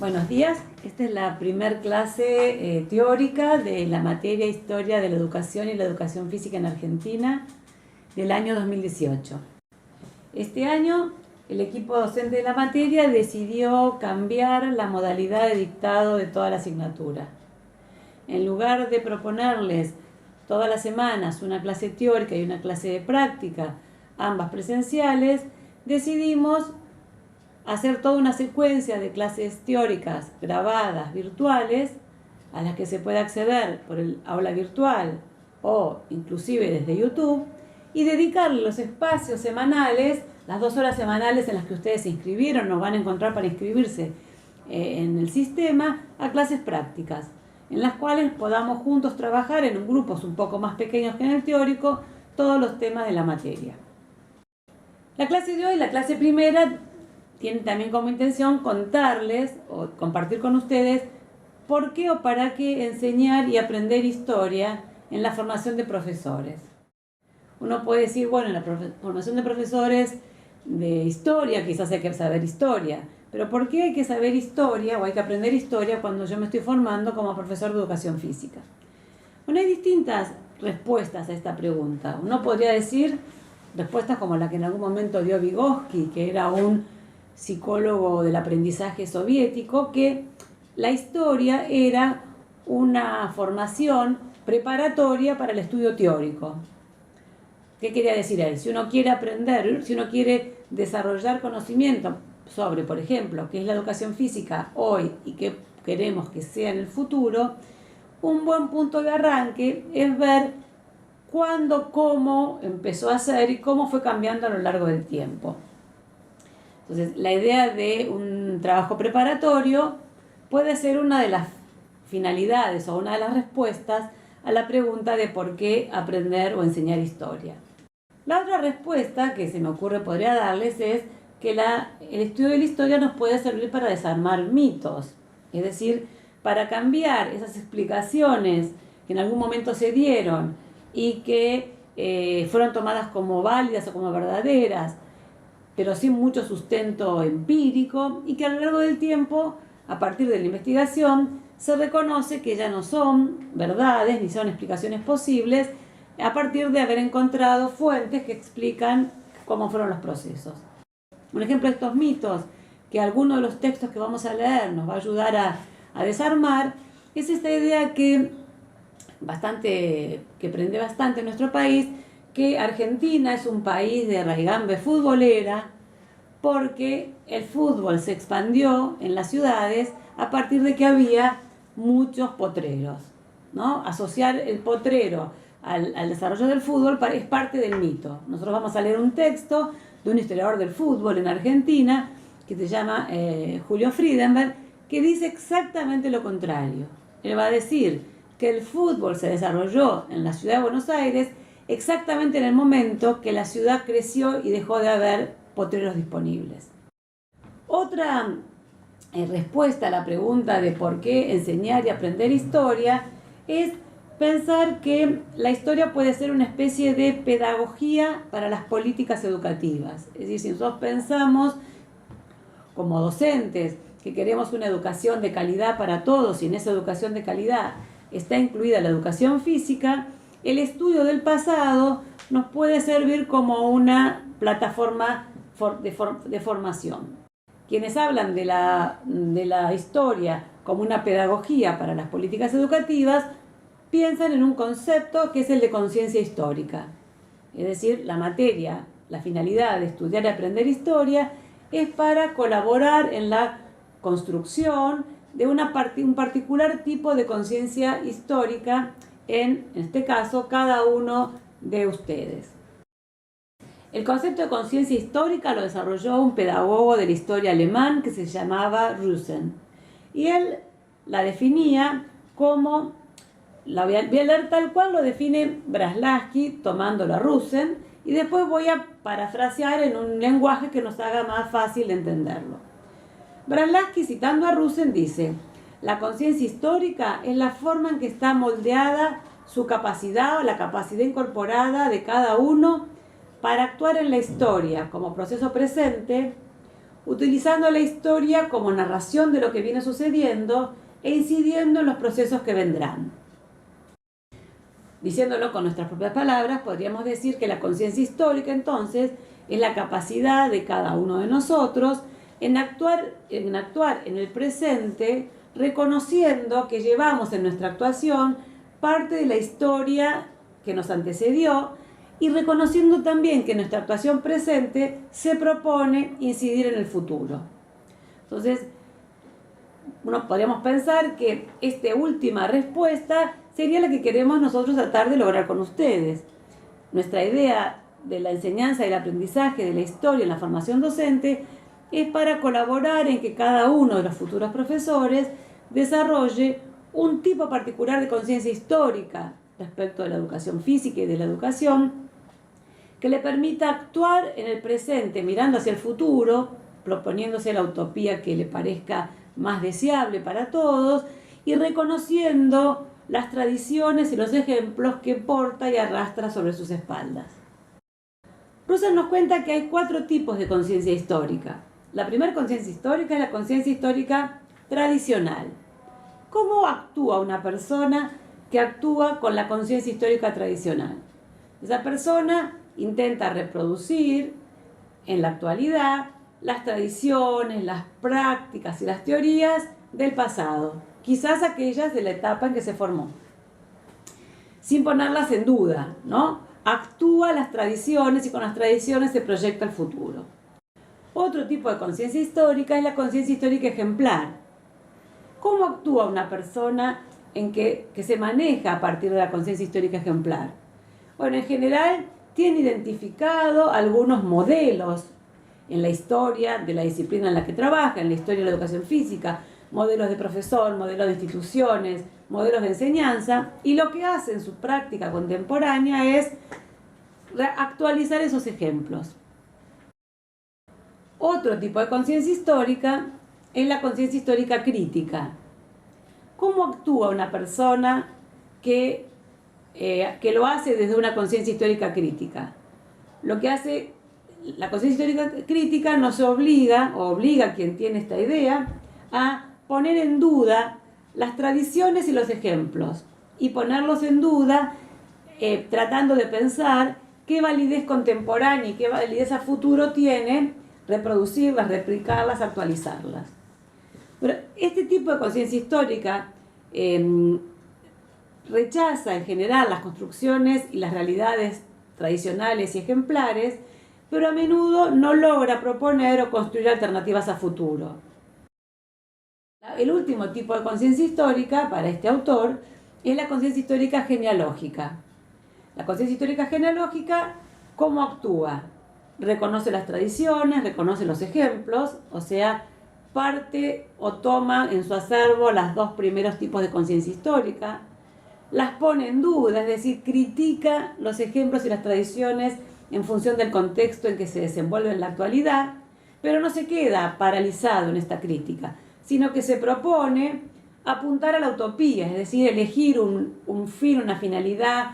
Buenos días, esta es la primer clase teórica de la materia Historia de la Educación y la Educación Física en Argentina del año 2018. Este año el equipo docente de la materia decidió cambiar la modalidad de dictado de toda la asignatura. En lugar de proponerles todas las semanas una clase teórica y una clase de práctica, ambas presenciales, decidimos hacer toda una secuencia de clases teóricas grabadas, virtuales, a las que se puede acceder por el aula virtual o inclusive desde YouTube, y dedicarle los espacios semanales, las 2 horas semanales en las que ustedes se inscribieron, nos van a encontrar para inscribirse en el sistema, a clases prácticas, en las cuales podamos juntos trabajar en grupos un poco más pequeños que en el teórico, todos los temas de la materia. La clase de hoy, la clase primera, tiene también como intención contarles o compartir con ustedes por qué o para qué enseñar y aprender historia en la formación de profesores. Uno puede decir, bueno, en la formación de profesores de historia quizás hay que saber historia, pero ¿por qué hay que saber historia o hay que aprender historia cuando yo me estoy formando como profesor de educación física? Bueno, hay distintas respuestas a esta pregunta. Uno podría decir respuestas como la que en algún momento dio Vygotsky, que era un psicólogo del aprendizaje soviético, que la historia era una formación preparatoria para el estudio teórico. ¿Qué quería decir él? Si uno quiere aprender, si uno quiere desarrollar conocimiento sobre, por ejemplo, qué es la educación física hoy y qué queremos que sea en el futuro, un buen punto de arranque es ver cuándo, cómo empezó a ser y cómo fue cambiando a lo largo del tiempo. Entonces, la idea de un trabajo preparatorio puede ser una de las finalidades o una de las respuestas a la pregunta de por qué aprender o enseñar historia. La otra respuesta que se me ocurre podría darles es que el estudio de la historia nos puede servir para desarmar mitos, es decir, para cambiar esas explicaciones que en algún momento se dieron y que fueron tomadas como válidas o como verdaderas, pero sin mucho sustento empírico, y que a lo largo del tiempo, a partir de la investigación, se reconoce que ya no son verdades ni son explicaciones posibles a partir de haber encontrado fuentes que explican cómo fueron los procesos. Un ejemplo de estos mitos, que alguno de los textos que vamos a leer nos va a ayudar a desarmar, es esta idea que prende bastante en nuestro país, que Argentina es un país de raigambe futbolera porque el fútbol se expandió en las ciudades a partir de que había muchos potreros, ¿no? Asociar el potrero al desarrollo del fútbol es parte del mito. Nosotros vamos a leer un texto de un historiador del fútbol en Argentina que se llama Julio Friedenberg, que dice exactamente lo contrario. Él va a decir que el fútbol se desarrolló en la ciudad de Buenos Aires exactamente en el momento que la ciudad creció y dejó de haber potreros disponibles. Otra respuesta a la pregunta de por qué enseñar y aprender historia es pensar que la historia puede ser una especie de pedagogía para las políticas educativas. Es decir, si nosotros pensamos como docentes que queremos una educación de calidad para todos y en esa educación de calidad está incluida la educación física, el estudio del pasado nos puede servir como una plataforma de formación. Quienes hablan de la historia como una pedagogía para las políticas educativas piensan en un concepto que es el de conciencia histórica. Es decir, la materia, la finalidad de estudiar y aprender historia es para colaborar en la construcción de un particular tipo de conciencia histórica en este caso, cada uno de ustedes. El concepto de conciencia histórica lo desarrolló un pedagogo de la historia alemán que se llamaba Rusen. Y él la definía como, la voy a leer tal cual lo define Braslavsky tomándolo a Rusen, y después voy a parafrasear en un lenguaje que nos haga más fácil entenderlo. Braslavsky, citando a Rusen, dice: la conciencia histórica es la forma en que está moldeada su capacidad o la capacidad incorporada de cada uno para actuar en la historia como proceso presente, utilizando la historia como narración de lo que viene sucediendo e incidiendo en los procesos que vendrán. Diciéndolo con nuestras propias palabras, podríamos decir que la conciencia histórica, entonces, es la capacidad de cada uno de nosotros en actuar en el presente, reconociendo que llevamos en nuestra actuación parte de la historia que nos antecedió y reconociendo también que nuestra actuación presente se propone incidir en el futuro. Entonces, podríamos pensar que esta última respuesta sería la que queremos nosotros tratar de lograr con ustedes. Nuestra idea de la enseñanza y el aprendizaje de la historia en la formación docente es para colaborar en que cada uno de los futuros profesores desarrolle un tipo particular de conciencia histórica respecto de la educación física y de la educación que le permita actuar en el presente mirando hacia el futuro, proponiéndose la utopía que le parezca más deseable para todos y reconociendo las tradiciones y los ejemplos que porta y arrastra sobre sus espaldas. Russell nos cuenta que hay 4 tipos de conciencia histórica. La primera conciencia histórica es la conciencia histórica tradicional. ¿Cómo actúa una persona que actúa con la conciencia histórica tradicional? Esa persona intenta reproducir en la actualidad las tradiciones, las prácticas y las teorías del pasado, quizás aquellas de la etapa en que se formó, sin ponerlas en duda, ¿no? Actúa las tradiciones y con las tradiciones se proyecta el futuro. Otro tipo de conciencia histórica es la conciencia histórica ejemplar. ¿Cómo actúa una persona que se maneja a partir de la conciencia histórica ejemplar? Bueno, en general tiene identificado algunos modelos en la historia de la disciplina en la que trabaja, en la historia de la educación física, modelos de profesor, modelos de instituciones, modelos de enseñanza, y lo que hace en su práctica contemporánea es actualizar esos ejemplos. Otro tipo de conciencia histórica es la conciencia histórica crítica. ¿Cómo actúa una persona que lo hace desde una conciencia histórica crítica? Lo que hace la conciencia histórica crítica nos obliga a quien tiene esta idea a poner en duda las tradiciones y los ejemplos y ponerlos en duda tratando de pensar qué validez contemporánea y qué validez a futuro tiene reproducirlas, replicarlas, actualizarlas. Pero este tipo de conciencia histórica rechaza en general las construcciones y las realidades tradicionales y ejemplares, pero a menudo no logra proponer o construir alternativas a futuro. El último tipo de conciencia histórica para este autor es la conciencia histórica genealógica. La conciencia histórica genealógica, ¿cómo actúa? Reconoce las tradiciones, reconoce los ejemplos, o sea, parte o toma en su acervo los 2 primeros tipos de conciencia histórica, las pone en duda, es decir, critica los ejemplos y las tradiciones en función del contexto en que se desenvuelve en la actualidad, pero no se queda paralizado en esta crítica, sino que se propone apuntar a la utopía, es decir, elegir un fin, una finalidad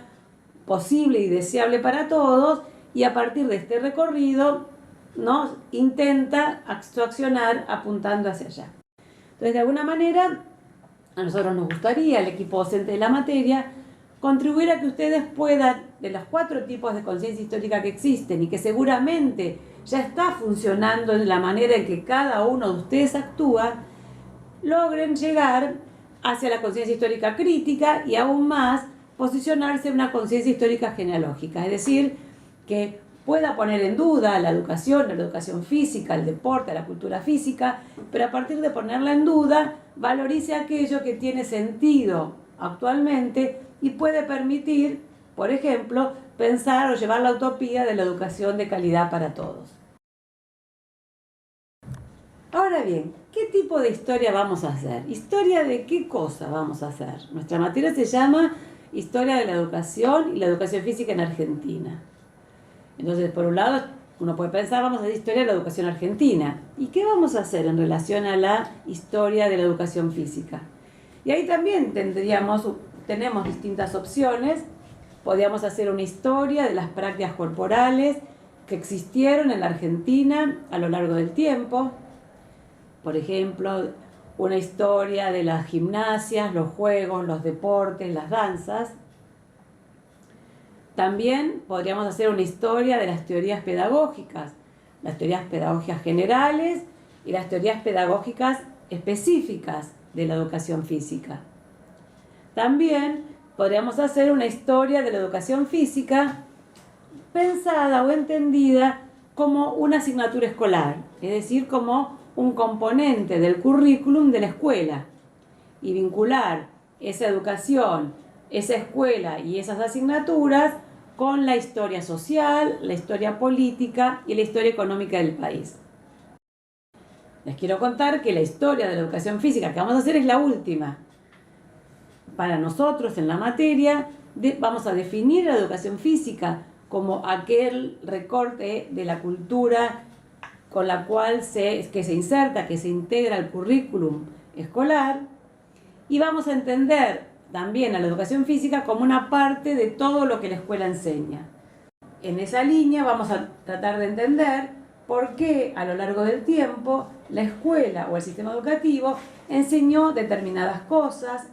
posible y deseable para todos, y a partir de este recorrido, ¿no?, intenta accionar apuntando hacia allá. Entonces, de alguna manera, a nosotros nos gustaría, el equipo docente de la materia, contribuir a que ustedes puedan, de los 4 tipos de conciencia histórica que existen y que seguramente ya está funcionando en la manera en que cada uno de ustedes actúa, logren llegar hacia la conciencia histórica crítica y aún más posicionarse en una conciencia histórica genealógica, es decir, que pueda poner en duda la educación física, el deporte, la cultura física, pero a partir de ponerla en duda, valorice aquello que tiene sentido actualmente y puede permitir, por ejemplo, pensar o llevar la utopía de la educación de calidad para todos. Ahora bien, ¿qué tipo de historia vamos a hacer? ¿Historia de qué cosa vamos a hacer? Nuestra materia se llama Historia de la Educación y la Educación Física en Argentina. Entonces, por un lado, uno puede pensar, vamos a hacer historia de la educación argentina. ¿Y qué vamos a hacer en relación a la historia de la educación física? Y ahí también tenemos distintas opciones. Podríamos hacer una historia de las prácticas corporales que existieron en la Argentina a lo largo del tiempo. por ejemplo, una historia de las gimnasias, los juegos, los deportes, las danzas. También podríamos hacer una historia de las teorías pedagógicas generales y las teorías pedagógicas específicas de la educación física. También podríamos hacer una historia de la educación física pensada o entendida como una asignatura escolar, es decir, como un componente del currículum de la escuela, y vincular esa educación, esa escuela y esas asignaturas con la historia social, la historia política y la historia económica del país. Les quiero contar que la historia de la educación física que vamos a hacer es la última. Para nosotros en la materia vamos a definir la educación física como aquel recorte de la cultura con la cual que se inserta, que se integra al currículum escolar, y vamos a entender también a la educación física como una parte de todo lo que la escuela enseña. En esa línea vamos a tratar de entender por qué a lo largo del tiempo la escuela o el sistema educativo enseñó determinadas cosas,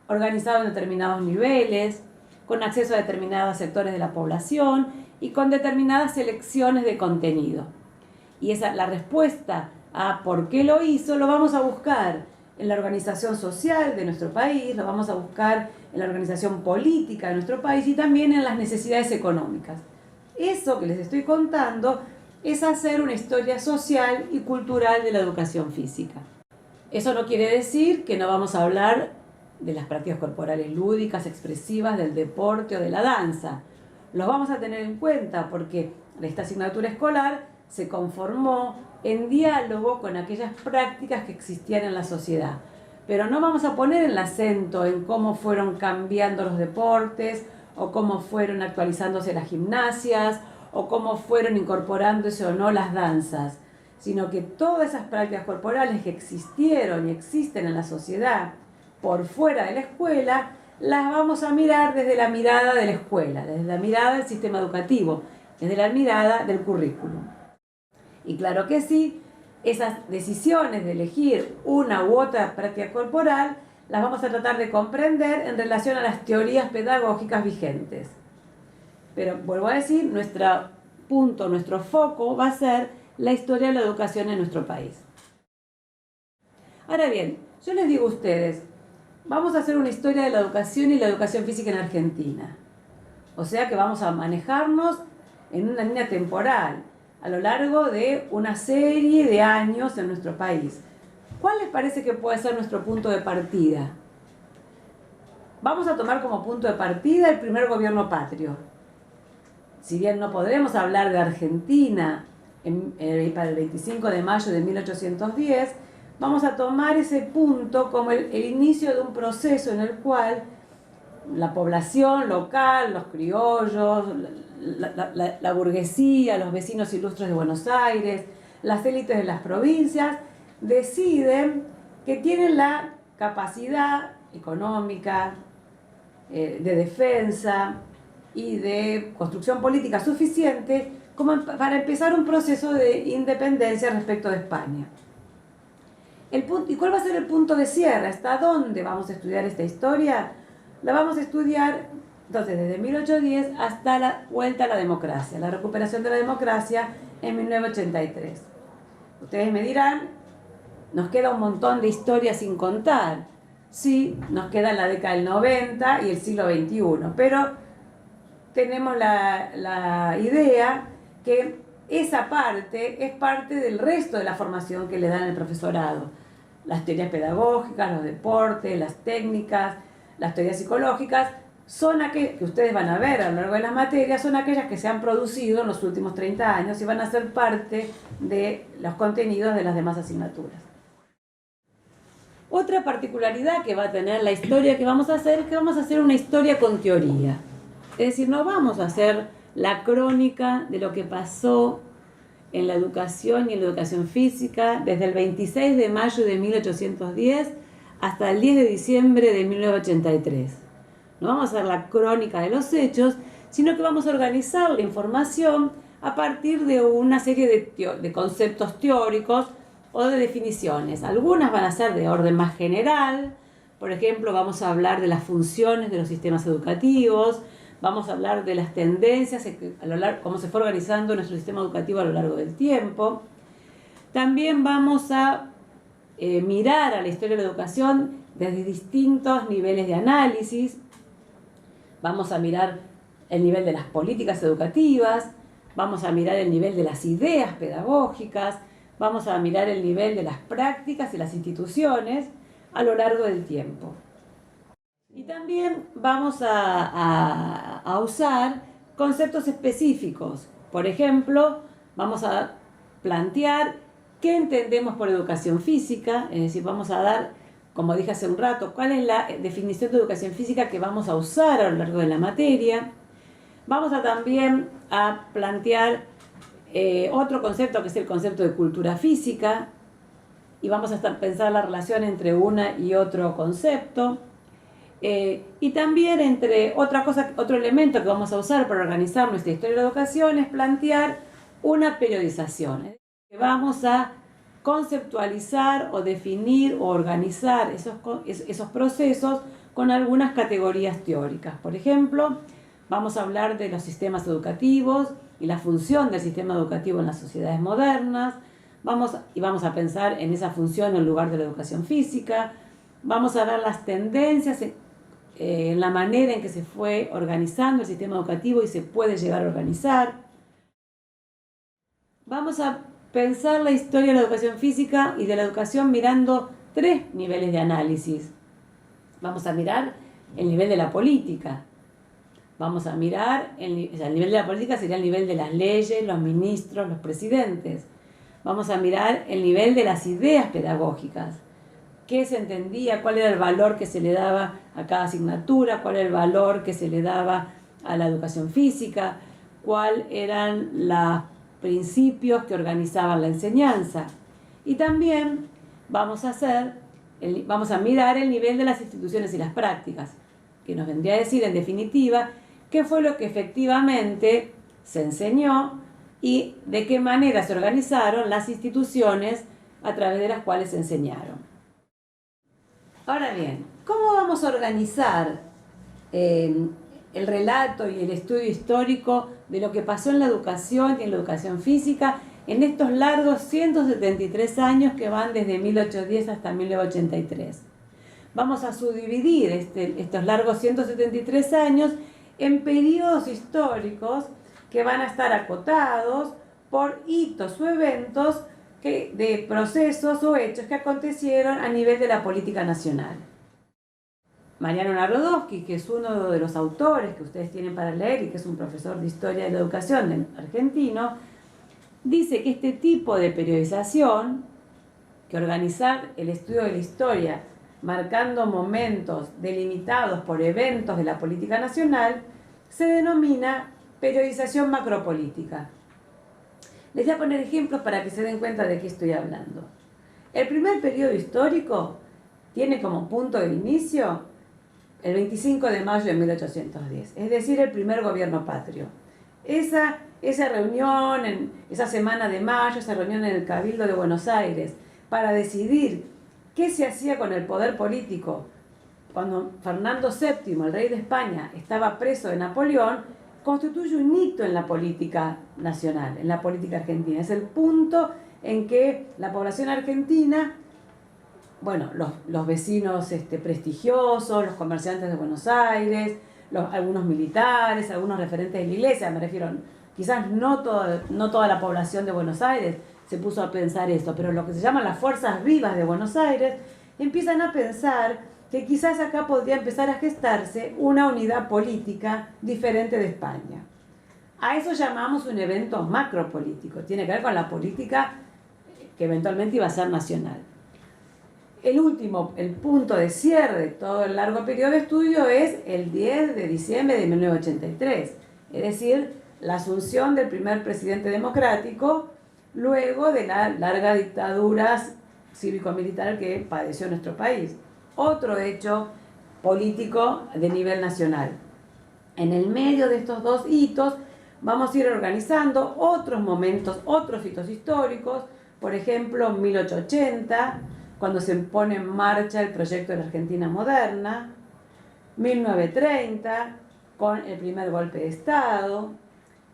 organizado en determinados niveles, con acceso a determinados sectores de la población y con determinadas selecciones de contenido. Y la respuesta a por qué lo hizo lo vamos a buscar en la organización social de nuestro país, lo vamos a buscar en la organización política de nuestro país y también en las necesidades económicas. Eso que les estoy contando es hacer una historia social y cultural de la educación física. Eso no quiere decir que no vamos a hablar de las prácticas corporales lúdicas, expresivas, del deporte o de la danza. Los vamos a tener en cuenta porque esta asignatura escolar se conformó en diálogo con aquellas prácticas que existían en la sociedad. Pero no vamos a poner el acento en cómo fueron cambiando los deportes, o cómo fueron actualizándose las gimnasias, o cómo fueron incorporándose o no las danzas, sino que todas esas prácticas corporales que existieron y existen en la sociedad por fuera de la escuela, las vamos a mirar desde la mirada de la escuela, desde la mirada del sistema educativo, desde la mirada del currículum. Y claro que sí, esas decisiones de elegir una u otra práctica corporal las vamos a tratar de comprender en relación a las teorías pedagógicas vigentes. Pero vuelvo a decir, nuestro foco va a ser la historia de la educación en nuestro país. Ahora bien, yo les digo a ustedes, vamos a hacer una historia de la educación y la educación física en Argentina. O sea que vamos a manejarnos en una línea temporal, a lo largo de una serie de años en nuestro país. ¿Cuál les parece que puede ser nuestro punto de partida? Vamos a tomar como punto de partida el primer gobierno patrio. Si bien no podremos hablar de Argentina para el 25 de mayo de 1810, vamos a tomar ese punto como el inicio de un proceso en el cual la población local, los criollos, la burguesía, los vecinos ilustres de Buenos Aires, las élites de las provincias, deciden que tienen la capacidad económica, de defensa y de construcción política suficiente como para empezar un proceso de independencia respecto de España. ¿Y cuál va a ser el punto de cierre? ¿Hasta dónde vamos a estudiar esta historia? La vamos a estudiar entonces desde 1810 hasta la vuelta a la democracia, la recuperación de la democracia en 1983. Ustedes me dirán, nos queda un montón de historia sin contar. Sí, nos queda la década del 90 y el siglo XXI, pero tenemos la idea que esa parte es parte del resto de la formación que le dan el profesorado. Las teorías pedagógicas, los deportes, las técnicas, las teorías psicológicas, son aquellas que ustedes van a ver a lo largo de las materias, son aquellas que se han producido en los últimos 30 años y van a ser parte de los contenidos de las demás asignaturas. Otra particularidad que va a tener la historia que vamos a hacer es que vamos a hacer una historia con teoría. Es decir, no vamos a hacer la crónica de lo que pasó en la educación y en la educación física desde el 26 de mayo de 1810 hasta el 10 de diciembre de 1983. No vamos a hacer la crónica de los hechos, sino que vamos a organizar la información a partir de una serie de conceptos teóricos o de definiciones. Algunas van a ser de orden más general. Por ejemplo, vamos a hablar de las funciones de los sistemas educativos, vamos a hablar de las tendencias, cómo se fue organizando nuestro sistema educativo a lo largo del tiempo. También vamos a mirar a la historia de la educación desde distintos niveles de análisis. Vamos a mirar el nivel de las políticas educativas, vamos a mirar el nivel de las ideas pedagógicas, vamos a mirar el nivel de las prácticas y las instituciones a lo largo del tiempo. Y también vamos a usar conceptos específicos. Por ejemplo, vamos a plantear qué entendemos por educación física, es decir, vamos a dar, como dije hace un rato, cuál es la definición de educación física que vamos a usar a lo largo de la materia. Vamos a también a plantear otro concepto que es el concepto de cultura física y vamos a pensar la relación entre una y otro concepto. Y también otro elemento que vamos a usar para organizar nuestra historia de la educación es plantear una periodización. Vamos a conceptualizar o definir o organizar esos procesos con algunas categorías teóricas. Por ejemplo, vamos a hablar de los sistemas educativos y la función del sistema educativo en las sociedades modernas. Vamos a pensar en esa función en lugar de la educación física. Vamos a ver las tendencias en la manera en que se fue organizando el sistema educativo y se puede llegar a organizar. Vamos a pensar la historia de la educación física y de la educación mirando 3 niveles de análisis. Vamos a mirar el nivel de la política. Vamos a mirar, el nivel de la política sería el nivel de las leyes, los ministros, los presidentes. Vamos a mirar el nivel de las ideas pedagógicas. ¿Qué se entendía? ¿Cuál era el valor que se le daba a cada asignatura? ¿Cuál era el valor que se le daba a la educación física? ¿Cuáles eran los principios que organizaban la enseñanza? Y también vamos a mirar el nivel de las instituciones y las prácticas, que nos vendría a decir, en definitiva, qué fue lo que efectivamente se enseñó y de qué manera se organizaron las instituciones a través de las cuales se enseñaron. Ahora bien, ¿cómo vamos a organizar el relato y el estudio histórico de lo que pasó en la educación y en la educación física en estos largos 173 años que van desde 1810 hasta 1983? Vamos a subdividir estos largos 173 años en periodos históricos que van a estar acotados por hitos o eventos de procesos o hechos que acontecieron a nivel de la política nacional. Mariano Narodowski, que es uno de los autores que ustedes tienen para leer y que es un profesor de historia de la educación argentino, dice que este tipo de periodización, que organizar el estudio de la historia marcando momentos delimitados por eventos de la política nacional, se denomina periodización macropolítica. Les voy a poner ejemplos para que se den cuenta de qué estoy hablando. El primer periodo histórico tiene como punto de inicio el 25 de mayo de 1810, es decir, el primer gobierno patrio. Esa reunión, esa semana de mayo, esa reunión en el Cabildo de Buenos Aires, para decidir qué se hacía con el poder político cuando Fernando VII, el rey de España, estaba preso de Napoleón, constituye un hito en la política nacional, en la política argentina. Es el punto en que la población argentina, bueno, los vecinos prestigiosos, los comerciantes de Buenos Aires, algunos militares, algunos referentes de la iglesia, me refiero, quizás no toda la población de Buenos Aires se puso a pensar esto, pero lo que se llaman las fuerzas vivas de Buenos Aires empiezan a pensar que quizás acá podría empezar a gestarse una unidad política diferente de España. A eso llamamos un evento macropolítico, tiene que ver con la política que eventualmente iba a ser nacional. El punto de cierre de todo el largo periodo de estudio es el 10 de diciembre de 1983, es decir, la asunción del primer presidente democrático luego de la larga dictadura cívico-militar que padeció nuestro país. Otro hecho político de nivel nacional. En el medio de estos dos hitos vamos a ir organizando otros momentos, otros hitos históricos. por ejemplo, en 1880, cuando se pone en marcha el proyecto de la Argentina moderna, 1930, con el primer golpe de Estado,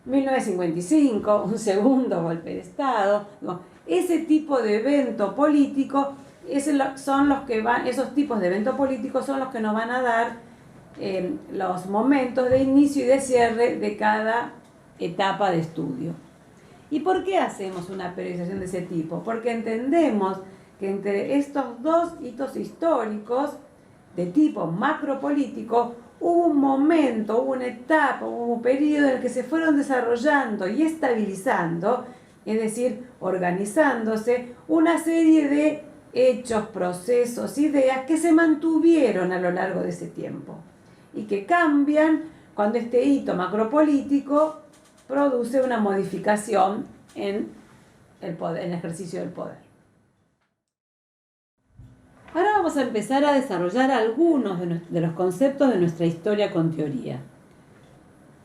1955, un segundo golpe de Estado. Ese tipo de evento político esos tipos de eventos políticos son los que nos van a dar los momentos de inicio y de cierre de cada etapa de estudio. ¿Y por qué hacemos una periodización de ese tipo? Porque entendemos que entre estos dos hitos históricos de tipo macropolítico hubo un momento, hubo una etapa, hubo un periodo en el que se fueron desarrollando y estabilizando, es decir, organizándose, una serie de hechos, procesos, ideas que se mantuvieron a lo largo de ese tiempo y que cambian cuando este hito macropolítico produce una modificación en el poder, en el ejercicio del poder. Ahora vamos a empezar a desarrollar algunos de los conceptos de nuestra historia con teoría.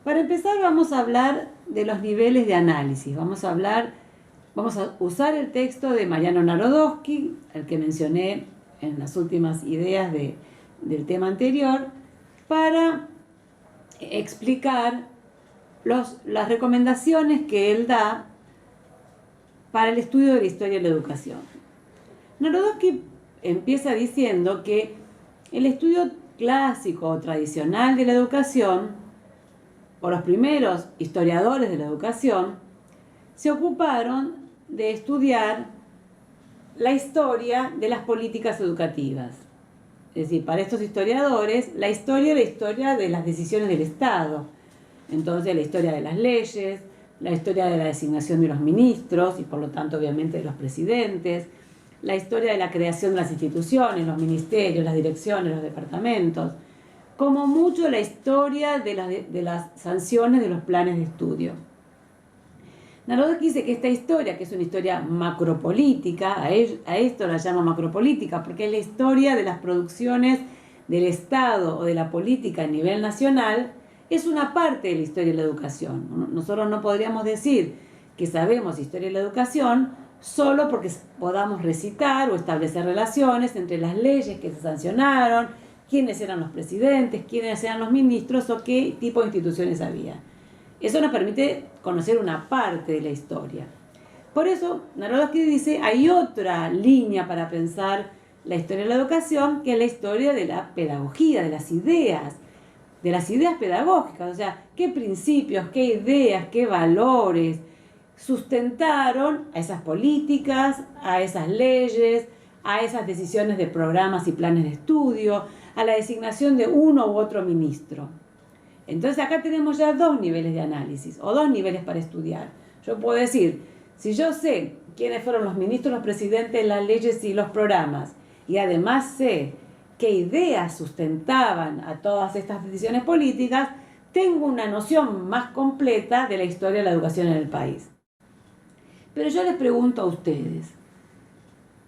Para empezar vamos a hablar de los niveles de análisis. Vamos a usar el texto de Mariano Narodowski, el que mencioné en las últimas ideas del tema anterior, para explicar las recomendaciones que él da para el estudio de la historia de la educación. Narodowski empieza diciendo que el estudio clásico o tradicional de la educación, por los primeros historiadores de la educación, se ocuparon de estudiar la historia de las políticas educativas. Es decir, para estos historiadores, la historia de las decisiones del Estado. Entonces, la historia de las leyes, la historia de la designación de los ministros y, por lo tanto, obviamente, de los presidentes, la historia de la creación de las instituciones, los ministerios, las direcciones, los departamentos, como mucho la historia de las sanciones de los planes de estudio. Narodowski dice que esta historia, que es una historia macropolítica, a esto la llama macropolítica, porque es la historia de las producciones del Estado o de la política a nivel nacional, es una parte de la historia de la educación. Nosotros no podríamos decir que sabemos historia de la educación solo porque podamos recitar o establecer relaciones entre las leyes que se sancionaron, quiénes eran los presidentes, quiénes eran los ministros o qué tipo de instituciones había. Eso nos permite conocer una parte de la historia. Por eso, Narodowski dice, hay otra línea para pensar la historia de la educación, que es la historia de la pedagogía, de las ideas pedagógicas, o sea, qué principios, qué ideas, qué valores sustentaron a esas políticas, a esas leyes, a esas decisiones de programas y planes de estudio, a la designación de uno u otro ministro. Entonces acá tenemos ya dos niveles de análisis, o dos niveles para estudiar. Yo puedo decir, si yo sé quiénes fueron los ministros, los presidentes, las leyes y los programas, y además sé qué ideas sustentaban a todas estas decisiones políticas, tengo una noción más completa de la historia de la educación en el país. Pero yo les pregunto a ustedes,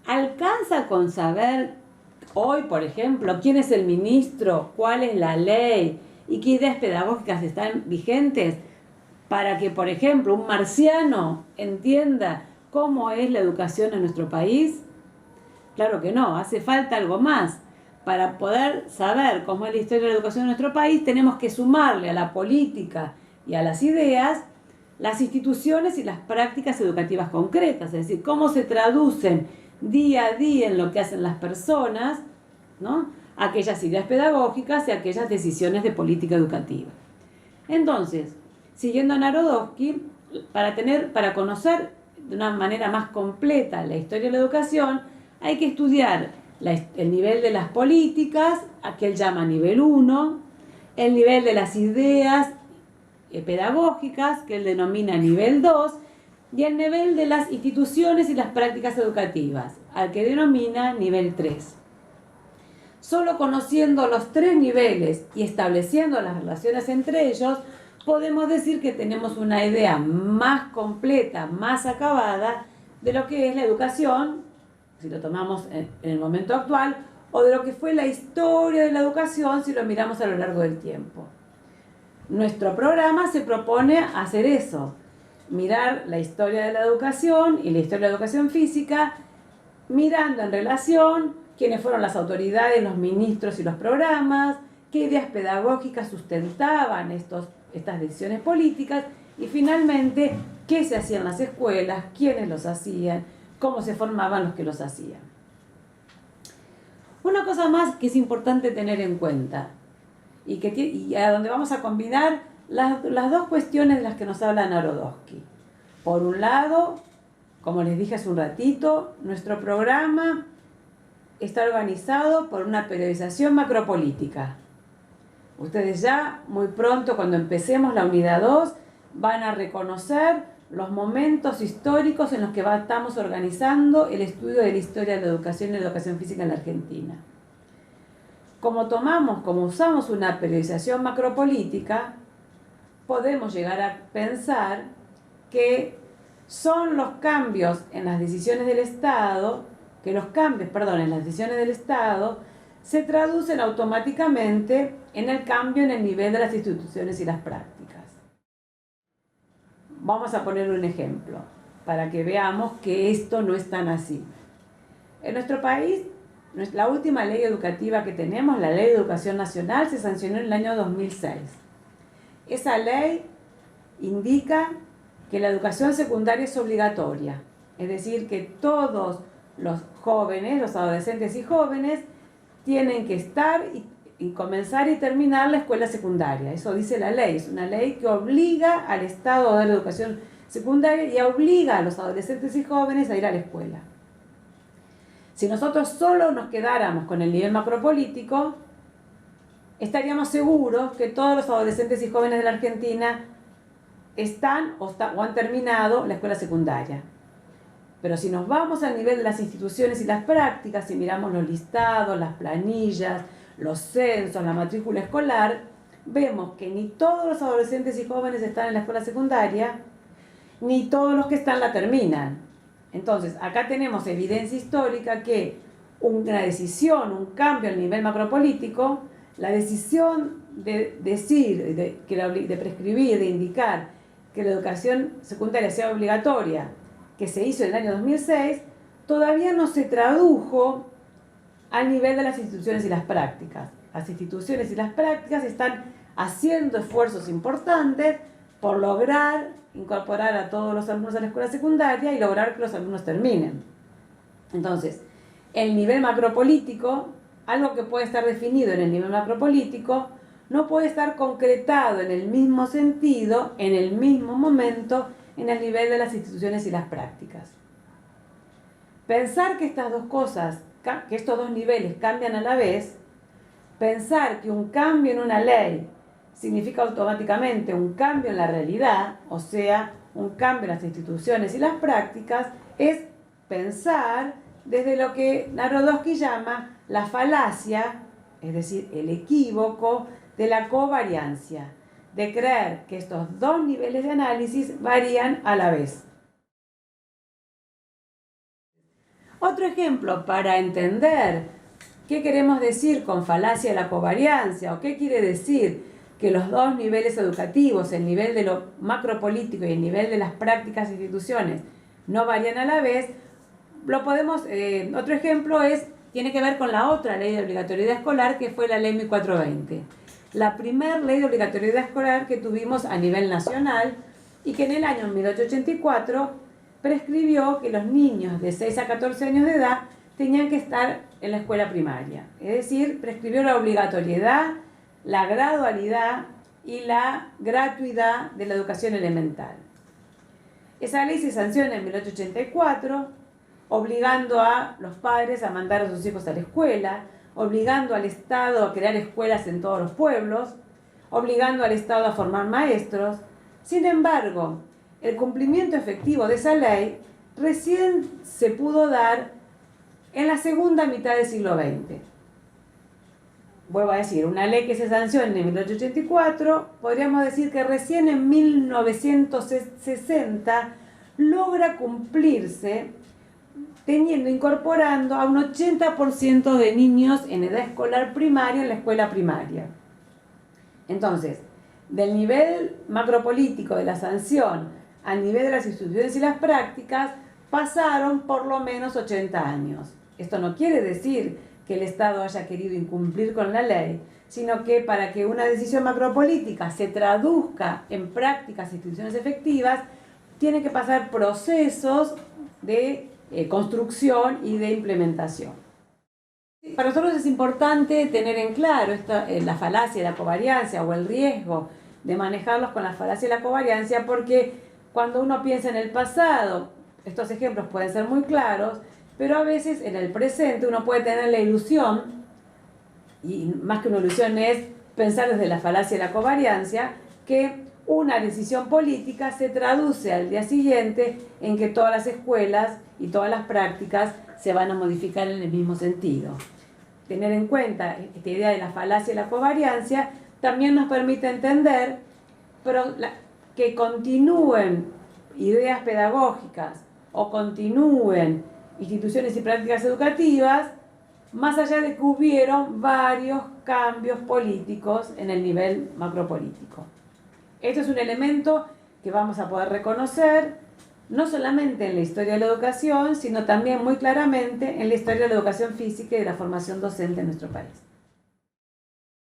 ¿alcanza con saber hoy, por ejemplo, quién es el ministro, cuál es la ley y qué ideas pedagógicas están vigentes para que, por ejemplo, un marciano entienda cómo es la educación en nuestro país? Claro que no, hace falta algo más. Para poder saber cómo es la historia de la educación en nuestro país, tenemos que sumarle a la política y a las ideas las instituciones y las prácticas educativas concretas, es decir, cómo se traducen día a día en lo que hacen las personas, ¿no?, aquellas ideas pedagógicas y aquellas decisiones de política educativa. Entonces, siguiendo a Narodowski, para conocer de una manera más completa la historia de la educación, hay que estudiar el nivel de las políticas, que él llama nivel 1, el nivel de las ideas pedagógicas, que él denomina nivel 2, y el nivel de las instituciones y las prácticas educativas, al que denomina nivel 3. Solo conociendo los tres niveles y estableciendo las relaciones entre ellos, podemos decir que tenemos una idea más completa, más acabada de lo que es la educación, si lo tomamos en el momento actual, o de lo que fue la historia de la educación si lo miramos a lo largo del tiempo. Nuestro programa se propone hacer eso, mirar la historia de la educación y la historia de la educación física, mirando en relación quiénes fueron las autoridades, los ministros y los programas, qué ideas pedagógicas sustentaban estas decisiones políticas y finalmente qué se hacía en las escuelas, quiénes los hacían, cómo se formaban los que los hacían. Una cosa más que es importante tener en cuenta y a donde vamos a combinar las dos cuestiones de las que nos habla Narodowski. Por un lado, como les dije hace un ratito, nuestro programa está organizado por una periodización macropolítica. Ustedes ya muy pronto, cuando empecemos la unidad 2, van a reconocer los momentos históricos en los que estamos organizando el estudio de la historia de la educación y la educación física en la Argentina. Como usamos una periodización macropolítica, podemos llegar a pensar que son los cambios en las decisiones del Estado, en las decisiones del Estado se traducen automáticamente en el cambio en el nivel de las instituciones y las prácticas. Vamos a poner un ejemplo para que veamos que esto no es tan así. En nuestro país, la última ley educativa que tenemos, la Ley de Educación Nacional, se sancionó en el año 2006. Esa ley indica que la educación secundaria es obligatoria, es decir, que todos los jóvenes, los adolescentes y jóvenes, tienen que estar y comenzar y terminar la escuela secundaria. Eso dice la ley. Es una ley que obliga al Estado a dar educación secundaria y obliga a los adolescentes y jóvenes a ir a la escuela. Si nosotros solo nos quedáramos con el nivel macropolítico, estaríamos seguros que todos los adolescentes y jóvenes de la Argentina están o han terminado la escuela secundaria. Pero si nos vamos al nivel de las instituciones y las prácticas, si miramos los listados, las planillas, los censos, la matrícula escolar, vemos que ni todos los adolescentes y jóvenes están en la escuela secundaria, ni todos los que están la terminan. Entonces, acá tenemos evidencia histórica que una decisión, un cambio al nivel macropolítico, la decisión de decir, de prescribir, de indicar que la educación secundaria sea obligatoria, que se hizo en el año 2006, todavía no se tradujo al nivel de las instituciones y las prácticas. Las instituciones y las prácticas están haciendo esfuerzos importantes por lograr incorporar a todos los alumnos a la escuela secundaria y lograr que los alumnos terminen. Entonces, el nivel macropolítico, algo que puede estar definido en el nivel macropolítico, no puede estar concretado en el mismo sentido, en el mismo momento, en el nivel de las instituciones y las prácticas. Pensar que estas dos cosas, que estos dos niveles cambian a la vez, pensar que un cambio en una ley significa automáticamente un cambio en la realidad, o sea, un cambio en las instituciones y las prácticas, es pensar desde lo que Narodowski llama la falacia, es decir, el equívoco de la covariancia, de creer que estos dos niveles de análisis varían a la vez. Otro ejemplo para entender qué queremos decir con falacia de la covariancia o qué quiere decir que los dos niveles educativos, el nivel de lo macropolítico y el nivel de las prácticas e instituciones, no varían a la vez, otro ejemplo tiene que ver con la otra ley de obligatoriedad escolar que fue la ley 1420. La primera ley de obligatoriedad escolar que tuvimos a nivel nacional y que en el año 1884 prescribió que los niños de 6 a 14 años de edad tenían que estar en la escuela primaria. Es decir, prescribió la obligatoriedad, la gradualidad y la gratuidad de la educación elemental. Esa ley se sanciona en 1884, obligando a los padres a mandar a sus hijos a la escuela, obligando al Estado a crear escuelas en todos los pueblos, obligando al Estado a formar maestros. Sin embargo, el cumplimiento efectivo de esa ley recién se pudo dar en la segunda mitad del siglo XX. Vuelvo a decir, una ley que se sanciona en 1884, podríamos decir que recién en 1960 logra cumplirse incorporando a un 80% de niños en edad escolar primaria en la escuela primaria. Entonces, del nivel macropolítico de la sanción al nivel de las instituciones y las prácticas, pasaron por lo menos 80 años. Esto no quiere decir que el Estado haya querido incumplir con la ley, sino que para que una decisión macropolítica se traduzca en prácticas e instituciones efectivas, tiene que pasar procesos de construcción y de implementación. Para nosotros es importante tener en claro la falacia de la covariancia o el riesgo de manejarlos con la falacia de la covariancia, porque cuando uno piensa en el pasado, estos ejemplos pueden ser muy claros, pero a veces en el presente uno puede tener la ilusión, y más que una ilusión es pensar desde la falacia de la covariancia, que una decisión política se traduce al día siguiente en que todas las escuelas y todas las prácticas se van a modificar en el mismo sentido. Tener en cuenta esta idea de la falacia de la covariancia también nos permite entender que continúen ideas pedagógicas o continúen instituciones y prácticas educativas, más allá de que hubieron varios cambios políticos en el nivel macropolítico. Esto es un elemento que vamos a poder reconocer no solamente en la historia de la educación, sino también muy claramente en la historia de la educación física y de la formación docente en nuestro país.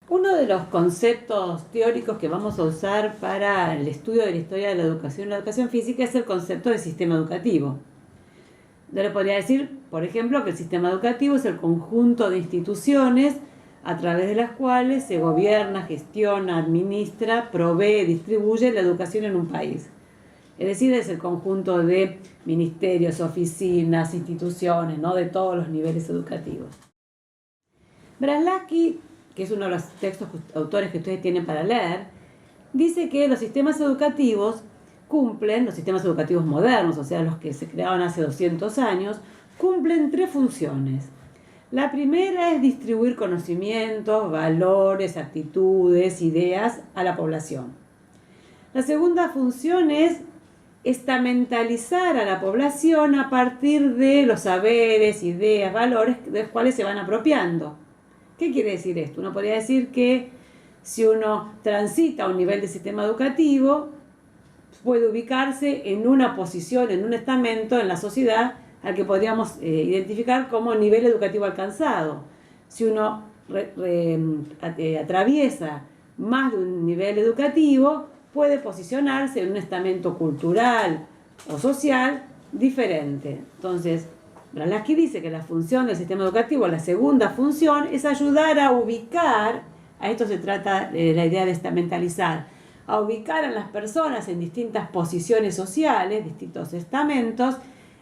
Uno de los conceptos teóricos que vamos a usar para el estudio de la historia de la educación y la educación física es el concepto de sistema educativo. Yo le podría decir, por ejemplo, que el sistema educativo es el conjunto de instituciones a través de las cuales se gobierna, gestiona, administra, provee, distribuye la educación en un país. Es decir, es el conjunto de ministerios, oficinas, instituciones, ¿no?, de todos los niveles educativos. Braslavsky, que es uno de los autores que ustedes tienen para leer, dice que los sistemas educativos los sistemas educativos modernos, o sea, los que se crearon hace 200 años, cumplen 3 funciones. La primera es distribuir conocimientos, valores, actitudes, ideas a la población. La segunda función es estamentalizar a la población a partir de los saberes, ideas, valores de los cuales se van apropiando. ¿Qué quiere decir esto? Uno podría decir que si uno transita a un nivel de sistema educativo, puede ubicarse en una posición, en un estamento en la sociedad al que podríamos identificar como nivel educativo alcanzado. Si uno atraviesa más de un nivel educativo, puede posicionarse en un estamento cultural o social diferente. Entonces, Braslavsky dice que la función del sistema educativo, la segunda función, es ayudar a ubicar, a esto se trata de la idea de estamentalizar, a ubicar a las personas en distintas posiciones sociales, distintos estamentos,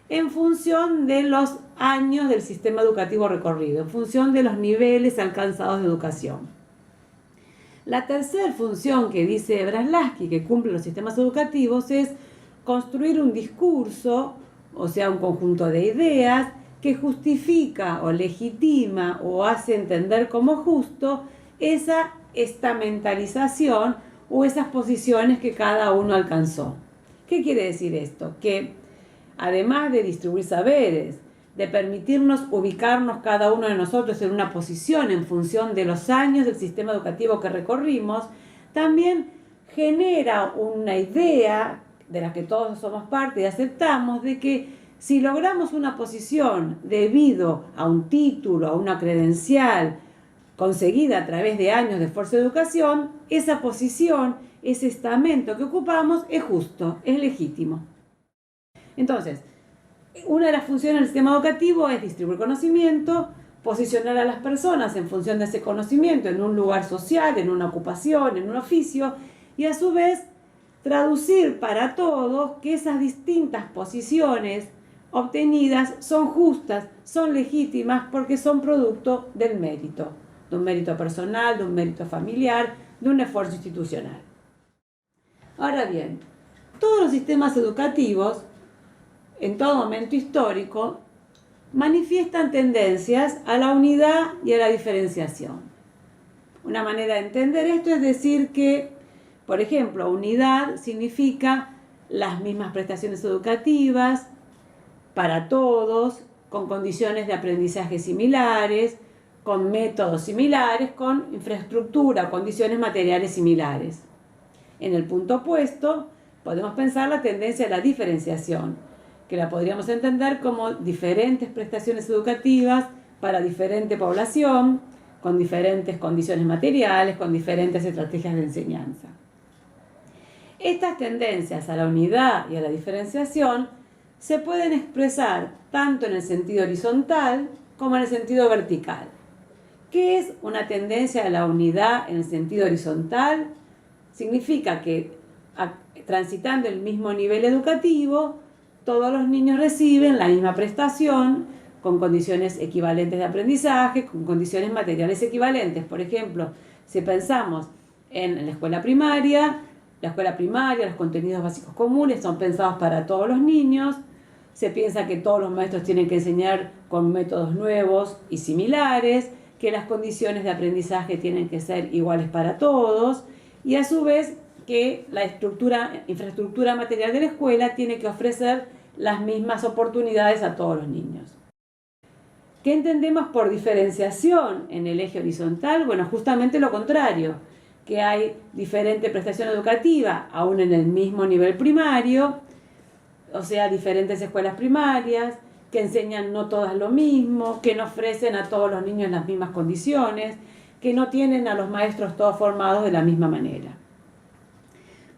en función de los años del sistema educativo recorrido, en función de los niveles alcanzados de educación. La tercera función que dice Braslavsky que cumplen los sistemas educativos es construir un discurso, o sea, un conjunto de ideas que justifica o legitima o hace entender como justo esa estamentalización o esas posiciones que cada uno alcanzó. ¿Qué quiere decir esto? Que además de distribuir saberes, de permitirnos ubicarnos cada uno de nosotros en una posición en función de los años del sistema educativo que recorrimos, también genera una idea de la que todos somos parte y aceptamos, de que si logramos una posición debido a un título, a una credencial conseguida a través de años de esfuerzo de educación, esa posición, ese estamento que ocupamos es justo, es legítimo. Entonces, una de las funciones del sistema educativo es distribuir conocimiento, posicionar a las personas en función de ese conocimiento en un lugar social, en una ocupación, en un oficio, y a su vez traducir para todos que esas distintas posiciones obtenidas son justas, son legítimas porque son producto del mérito, de un mérito personal, de un mérito familiar, de un esfuerzo institucional. Ahora bien, todos los sistemas educativos, en todo momento histórico, manifiestan tendencias a la unidad y a la diferenciación. Una manera de entender esto es decir que, por ejemplo, unidad significa las mismas prestaciones educativas para todos, con condiciones de aprendizaje similares, con métodos similares, con infraestructura, condiciones materiales similares. En el punto opuesto, podemos pensar la tendencia a la diferenciación, que la podríamos entender como diferentes prestaciones educativas para diferente población, con diferentes condiciones materiales, con diferentes estrategias de enseñanza. Estas tendencias a la unidad y a la diferenciación se pueden expresar tanto en el sentido horizontal como en el sentido vertical. ¿Qué es una tendencia a la unidad en el sentido horizontal? Significa que transitando el mismo nivel educativo, todos los niños reciben la misma prestación con condiciones equivalentes de aprendizaje, con condiciones materiales equivalentes. Por ejemplo, si pensamos en la escuela primaria, los contenidos básicos comunes son pensados para todos los niños. Se piensa que todos los maestros tienen que enseñar con métodos nuevos y similares, que las condiciones de aprendizaje tienen que ser iguales para todos, y a su vez que la infraestructura material de la escuela tiene que ofrecer las mismas oportunidades a todos los niños. ¿Qué entendemos por diferenciación en el eje horizontal? Bueno, justamente lo contrario, que hay diferente prestación educativa, aún en el mismo nivel primario, o sea, diferentes escuelas primarias, que enseñan no todas lo mismo, que no ofrecen a todos los niños las mismas condiciones, que no tienen a los maestros todos formados de la misma manera.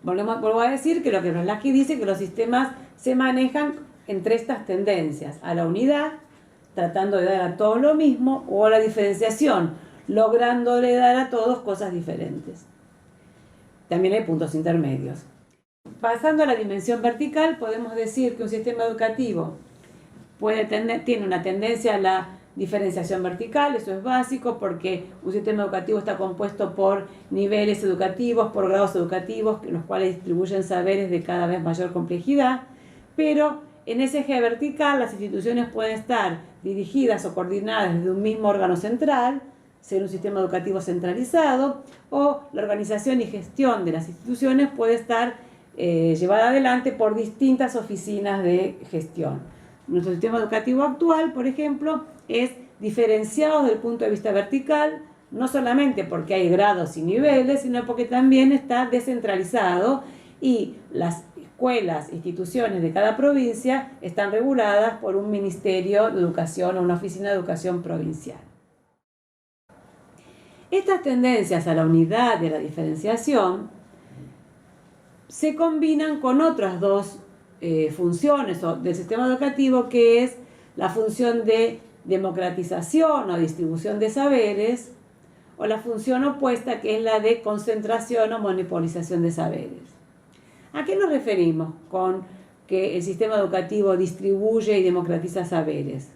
Vuelvo a decir que lo que Brolaski dice que los sistemas se manejan entre estas tendencias, a la unidad, tratando de dar a todos lo mismo, o a la diferenciación, lográndole dar a todos cosas diferentes. También hay puntos intermedios. Pasando a la dimensión vertical, podemos decir que un sistema educativo tiene una tendencia a la diferenciación vertical. Eso es básico porque un sistema educativo está compuesto por niveles educativos, por grados educativos, los cuales distribuyen saberes de cada vez mayor complejidad, pero en ese eje vertical las instituciones pueden estar dirigidas o coordinadas desde un mismo órgano central, ser un sistema educativo centralizado, o la organización y gestión de las instituciones puede estar llevada adelante por distintas oficinas de gestión. Nuestro sistema educativo actual, por ejemplo, es diferenciado desde el punto de vista vertical, no solamente porque hay grados y niveles, sino porque también está descentralizado y las escuelas, instituciones de cada provincia están reguladas por un ministerio de educación o una oficina de educación provincial. Estas tendencias a la unidad y a la diferenciación se combinan con otras dos funciones del sistema educativo, que es la función de democratización o distribución de saberes, o la función opuesta, que es la de concentración o monopolización de saberes. ¿A qué nos referimos con que el sistema educativo distribuye y democratiza saberes?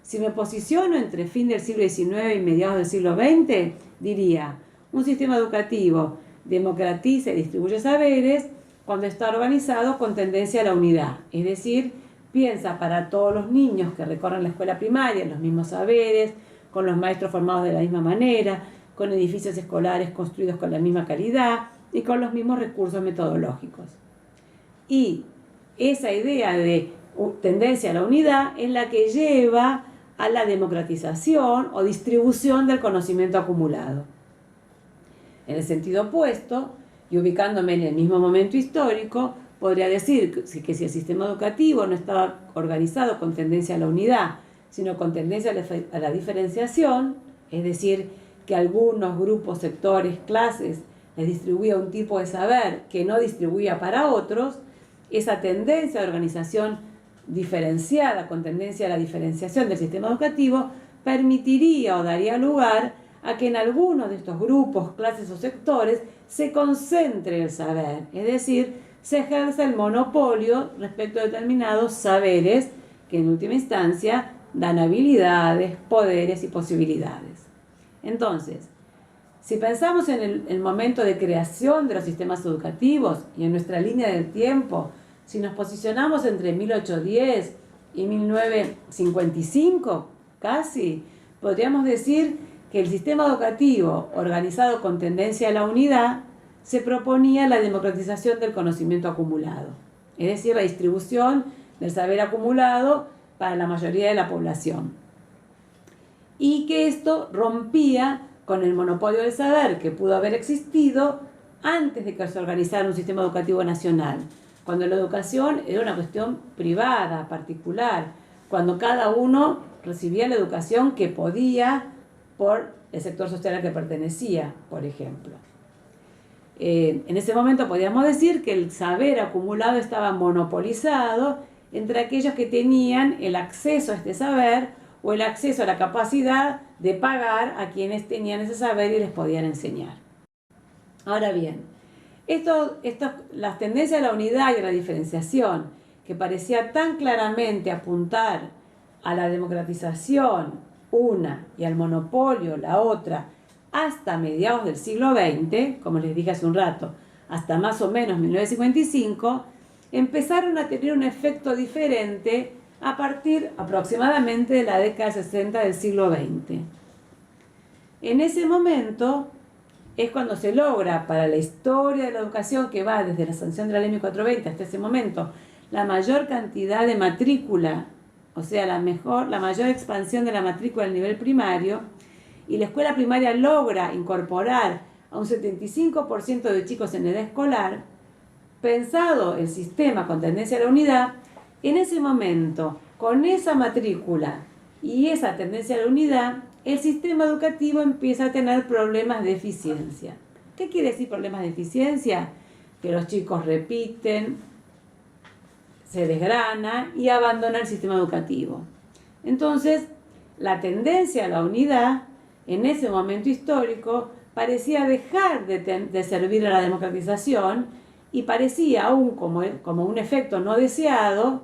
Si me posiciono entre fin del siglo XIX y mediados del siglo XX, diría, un sistema educativo democratiza y distribuye saberes cuando está organizado con tendencia a la unidad, es decir, piensa para todos los niños que recorren la escuela primaria los mismos saberes, con los maestros formados de la misma manera, con edificios escolares construidos con la misma calidad y con los mismos recursos metodológicos. Y esa idea de tendencia a la unidad es la que lleva a la democratización o distribución del conocimiento acumulado. En el sentido opuesto, y ubicándome en el mismo momento histórico, podría decir que si el sistema educativo no estaba organizado con tendencia a la unidad, sino con tendencia a la diferenciación, es decir, que algunos grupos, sectores, clases les distribuía un tipo de saber que no distribuía para otros, esa tendencia de organización diferenciada con tendencia a la diferenciación del sistema educativo permitiría o daría lugar a que en algunos de estos grupos, clases o sectores se concentre el saber, es decir, se ejerce el monopolio respecto a determinados saberes que en última instancia dan habilidades, poderes y posibilidades. Entonces, si pensamos en el momento de creación de los sistemas educativos y en nuestra línea del tiempo, si nos posicionamos entre 1810 y 1955, casi, podríamos decir que el sistema educativo organizado con tendencia a la unidad se proponía la democratización del conocimiento acumulado, es decir, la distribución del saber acumulado para la mayoría de la población. Y que esto rompía con el monopolio del saber que pudo haber existido antes de que se organizara un sistema educativo nacional, cuando la educación era una cuestión privada, particular, cuando cada uno recibía la educación que podía por el sector social al que pertenecía, por ejemplo. En ese momento podíamos decir que el saber acumulado estaba monopolizado entre aquellos que tenían el acceso a este saber o el acceso a la capacidad de pagar a quienes tenían ese saber y les podían enseñar. Ahora bien, las tendencias a la unidad y a la diferenciación, que parecía tan claramente apuntar a la democratización, una, y al monopolio, la otra, hasta mediados del siglo XX, como les dije hace un rato, hasta más o menos 1955, empezaron a tener un efecto diferente a partir aproximadamente de la década 60 del siglo XX. En ese momento es cuando se logra, para la historia de la educación que va desde la sanción de la Ley 1420 hasta ese momento, la mayor cantidad de matrícula, o sea, la mayor expansión de la matrícula al nivel primario, y la escuela primaria logra incorporar a un 75% de chicos en edad escolar. Pensado el sistema con tendencia a la unidad, en ese momento, con esa matrícula y esa tendencia a la unidad, el sistema educativo empieza a tener problemas de eficiencia. ¿Qué quiere decir problemas de eficiencia? Que los chicos repiten, se desgrana y abandonan el sistema educativo. Entonces, la tendencia a la unidad, en ese momento histórico, parecía dejar de servir a la democratización y parecía, aún como un efecto no deseado,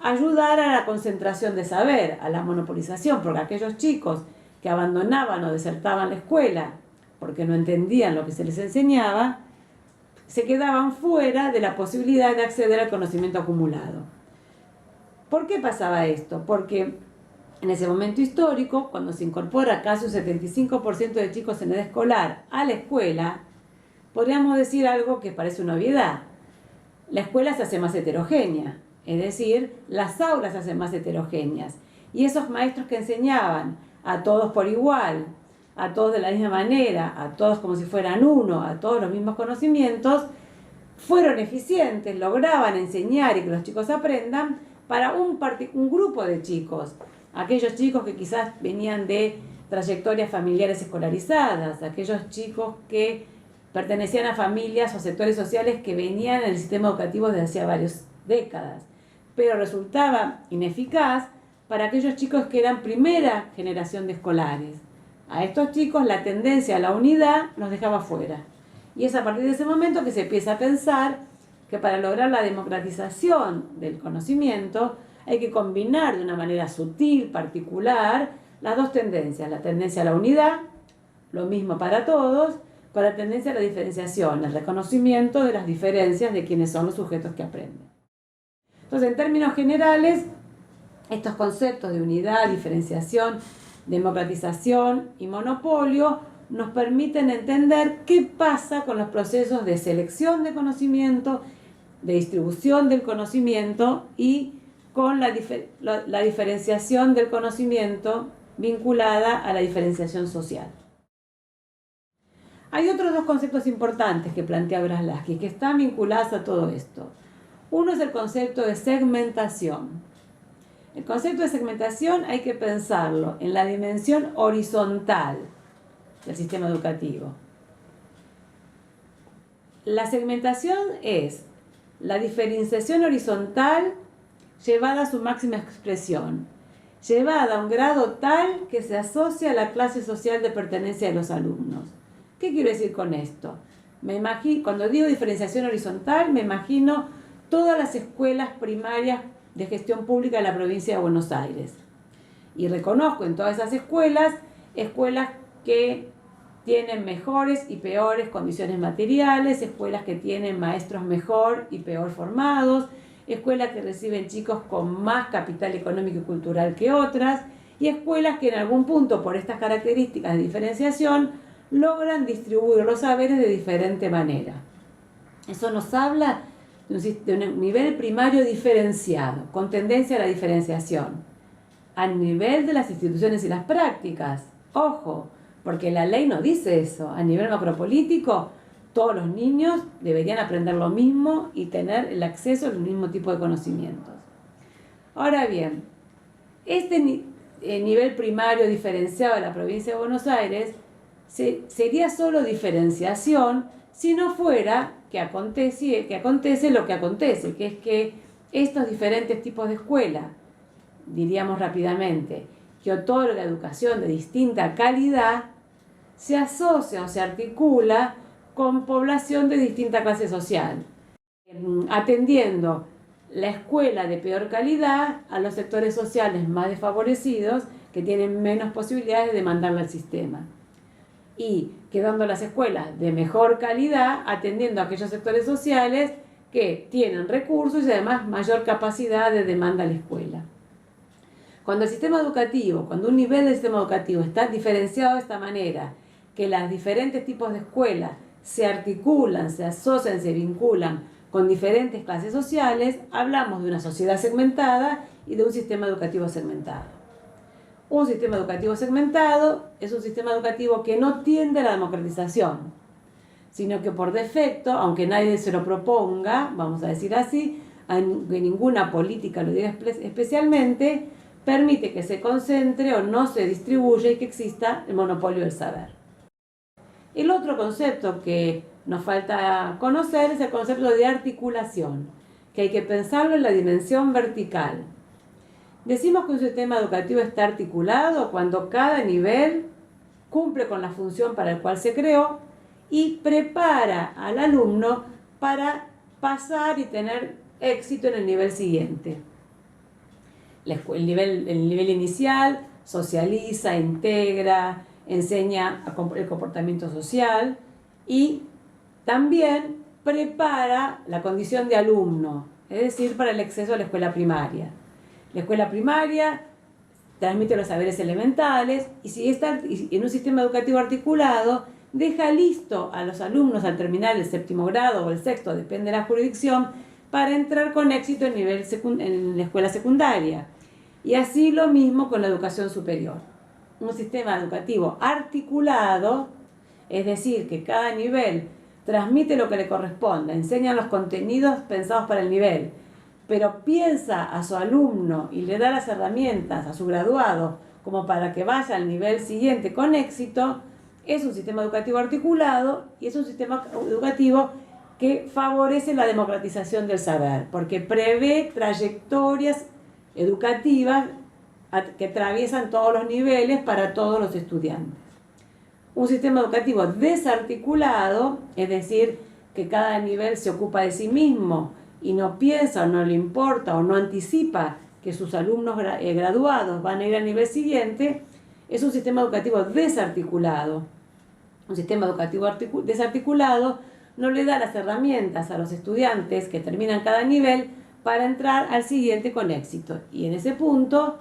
ayudar a la concentración de saber, a la monopolización, porque aquellos chicos que abandonaban o desertaban la escuela porque no entendían lo que se les enseñaba, se quedaban fuera de la posibilidad de acceder al conocimiento acumulado. ¿Por qué pasaba esto? Porque en ese momento histórico, cuando se incorpora casi un 75% de chicos en edad escolar a la escuela, podríamos decir algo que parece una obviedad. La escuela se hace más heterogénea, es decir, las aulas se hacen más heterogéneas. Y esos maestros que enseñaban a todos por igual, a todos de la misma manera, a todos como si fueran uno, a todos los mismos conocimientos, fueron eficientes, lograban enseñar y que los chicos aprendan para un grupo de chicos. Aquellos chicos que quizás venían de trayectorias familiares escolarizadas, aquellos chicos que pertenecían a familias o sectores sociales que venían en el sistema educativo desde hacía varias décadas, pero resultaba ineficaz para aquellos chicos que eran primera generación de escolares. A estos chicos la tendencia a la unidad los dejaba fuera. Y es a partir de ese momento que se empieza a pensar que para lograr la democratización del conocimiento hay que combinar de una manera sutil, particular, las dos tendencias, la tendencia a la unidad, lo mismo para todos, con la tendencia a la diferenciación, el reconocimiento de las diferencias de quienes son los sujetos que aprenden. Entonces, en términos generales, estos conceptos de unidad, diferenciación, democratización y monopolio nos permiten entender qué pasa con los procesos de selección de conocimiento, de distribución del conocimiento y con la diferenciación del conocimiento vinculada a la diferenciación social. Hay otros dos conceptos importantes que plantea Braslavsky que están vinculados a todo esto. Uno es el concepto de segmentación. El concepto de segmentación hay que pensarlo en la dimensión horizontal del sistema educativo. La segmentación es la diferenciación horizontal llevada a su máxima expresión, llevada a un grado tal que se asocia a la clase social de pertenencia de los alumnos. ¿Qué quiero decir con esto? Cuando digo diferenciación horizontal, me imagino todas las escuelas primarias de gestión pública de la provincia de Buenos Aires. Y reconozco en todas esas escuelas que tienen mejores y peores condiciones materiales, escuelas que tienen maestros mejor y peor formados, escuelas que reciben chicos con más capital económico y cultural que otras, y escuelas que en algún punto, por estas características de diferenciación, logran distribuir los saberes de diferente manera. Eso nos habla de un nivel primario diferenciado, con tendencia a la diferenciación. A nivel de las instituciones y las prácticas, ojo, porque la ley no dice eso. A nivel macropolítico, Todos los niños deberían aprender lo mismo y tener el acceso al mismo tipo de conocimientos. Ahora bien, este nivel primario diferenciado de la provincia de Buenos Aires sería solo diferenciación si no fuera que acontece lo que acontece, que es que estos diferentes tipos de escuela, diríamos rápidamente, que otorga educación de distinta calidad, se asocia o se articula con población de distinta clase social, atendiendo la escuela de peor calidad a los sectores sociales más desfavorecidos que tienen menos posibilidades de demandarle al sistema, y quedando las escuelas de mejor calidad atendiendo a aquellos sectores sociales que tienen recursos y además mayor capacidad de demanda a la escuela. Cuando un nivel del sistema educativo está diferenciado de esta manera, que los diferentes tipos de escuelas se articulan, se asocian, se vinculan con diferentes clases sociales, hablamos de una sociedad segmentada y de un sistema educativo segmentado. Un sistema educativo segmentado es un sistema educativo que no tiende a la democratización, sino que por defecto, aunque nadie se lo proponga, vamos a decir así, que ninguna política lo diga especialmente, permite que se concentre o no se distribuya y que exista el monopolio del saber. El otro concepto que nos falta conocer es el concepto de articulación, que hay que pensarlo en la dimensión vertical. Decimos que un sistema educativo está articulado cuando cada nivel cumple con la función para la cual se creó y prepara al alumno para pasar y tener éxito en el nivel siguiente. El nivel inicial socializa, integra, enseña el comportamiento social y también prepara la condición de alumno, es decir, para el acceso a la escuela primaria. La escuela primaria transmite los saberes elementales y si está en un sistema educativo articulado, deja listo a los alumnos al terminar el séptimo grado o el sexto, depende de la jurisdicción, para entrar con éxito en la escuela secundaria. Y así lo mismo con la educación superior. Un sistema educativo articulado, es decir, que cada nivel transmite lo que le corresponda, enseña los contenidos pensados para el nivel, pero piensa a su alumno y le da las herramientas a su graduado como para que vaya al nivel siguiente con éxito, es un sistema educativo articulado y es un sistema educativo que favorece la democratización del saber, porque prevé trayectorias educativas que atraviesan todos los niveles para todos los estudiantes. Un sistema educativo desarticulado, es decir, que cada nivel se ocupa de sí mismo y no piensa o no le importa o no anticipa que sus alumnos graduados van a ir al nivel siguiente, es un sistema educativo desarticulado. Un sistema educativo desarticulado no le da las herramientas a los estudiantes que terminan cada nivel para entrar al siguiente con éxito. Y en ese punto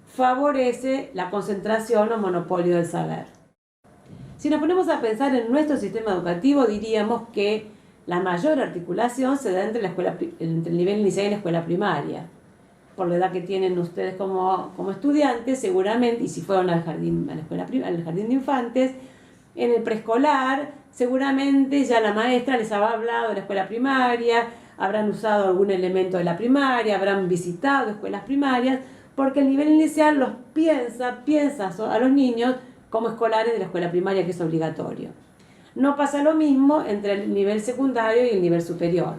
favorece la concentración o monopolio del saber. Si nos ponemos a pensar en nuestro sistema educativo, diríamos que la mayor articulación se da entre el nivel inicial y la escuela primaria. Por la edad que tienen ustedes como estudiantes, seguramente, y si fueron al jardín de infantes, en el preescolar, seguramente ya la maestra les habrá hablado de la escuela primaria, habrán usado algún elemento de la primaria, habrán visitado escuelas primarias, porque el nivel inicial los piensa a los niños como escolares de la escuela primaria, que es obligatorio. No pasa lo mismo entre el nivel secundario y el nivel superior.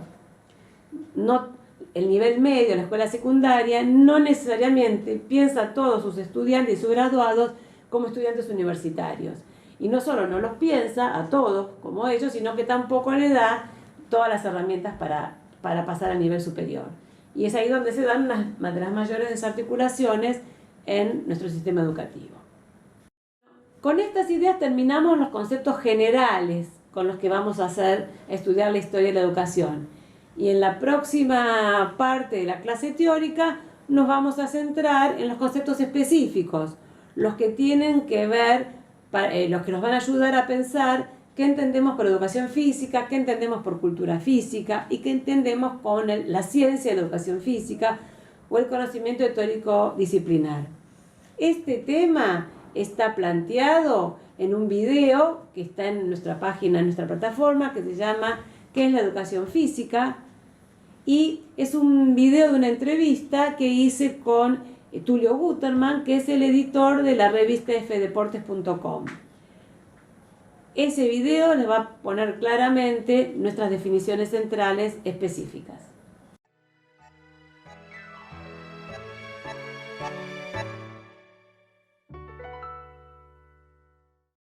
El nivel medio, la escuela secundaria, no necesariamente piensa a todos sus estudiantes y sus graduados como estudiantes universitarios. Y no solo no los piensa a todos como ellos, sino que tampoco le da todas las herramientas para pasar al nivel superior. Y es ahí donde se dan las mayores desarticulaciones en nuestro sistema educativo. Con estas ideas terminamos los conceptos generales con los que vamos a estudiar la historia de la educación. Y en la próxima parte de la clase teórica nos vamos a centrar en los conceptos específicos, los que tienen que ver, los que nos van a ayudar a pensar qué entendemos por educación física, qué entendemos por cultura física y qué entendemos con la ciencia de la educación física o el conocimiento teórico disciplinar. Este tema está planteado en un video que está en nuestra página, en nuestra plataforma, que se llama ¿Qué es la educación física? Y es un video de una entrevista que hice con Tulio Guterman, que es el editor de la revista fdeportes.com. Ese video les va a poner claramente nuestras definiciones centrales específicas.